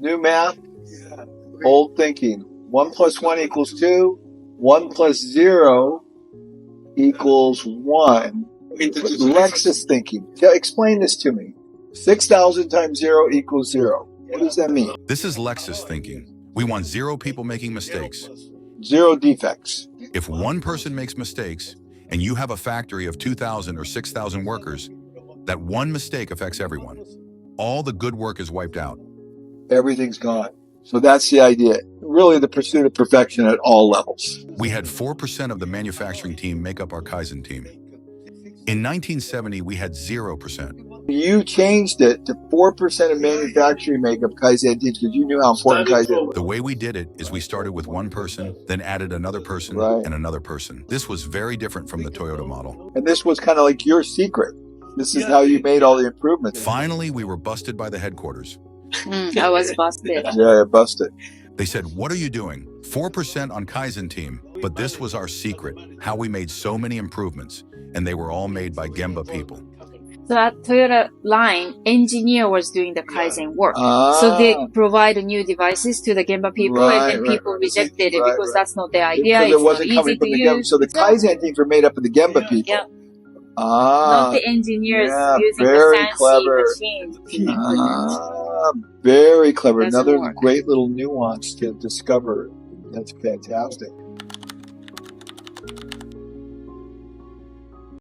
New math, old thinking. 1 plus 1 equals 2. 1 plus 0 equals 1. Lexus thinking. Explain this to me. 6,000 times 0 equals 0. What does that mean? This is Lexus Thinking. We want zero people making mistakes. Zero defects. If one person makes mistakes and you have a factory of 2,000 or 6,000 workers, that one mistake affects everyone. All the good work is wiped out. Everything's gone. So that's the idea. Really the pursuit of perfection at all levels. We had 4% of the manufacturing team make up our Kaizen team. In 1970, we had 0%. You changed it to 4% of manufacturing makeup Kaizen teams because you knew how important Kaizen was. The way we did it is we started with one person, then added another person and another person. This was very different from the Toyota model. And this was kind of like your secret. This is how you made all the improvements. Finally, we were busted by the headquarters. I was busted. Yeah, busted. They said, "What are you doing? 4% on Kaizen team." But this was our secret, how we made so many improvements, and they were all made by Gemba people. So at Toyota line, engineer was doing the Kaizen work. So they provide new devices to the Gemba people, and then people rejected it because that's not their idea. Because It's it wasn't not coming easy from to the Gemba. use. So the Kaizen teams were made up of the Gemba people. Yeah. Not the engineers using very the fancy clever. machines. Very clever. Doesn't Another work. great little nuance to discover. That's fantastic.